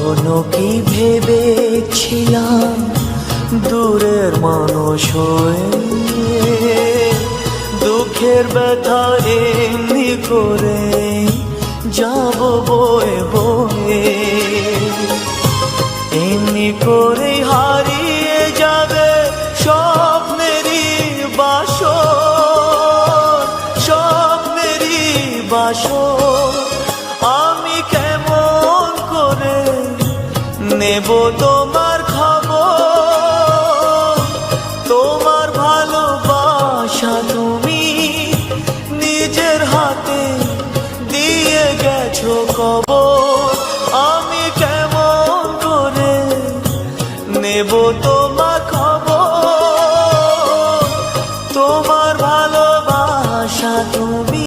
কখনো কি ভেবেছিলাম দূরের মানুষ হয়ে দুঃখের ব্যথা এমনি করে যাব বয়ে বয়ে, এমনি করে হারিয়ে যাবে স্বপ্নেরই বাসর, স্বপ্নেরই বাসর। আমি কেমন করে নেব তোমার খবর, তোমার ভালোবাসা তুমি নিজের হাতে দিয়ে গেছো কবে।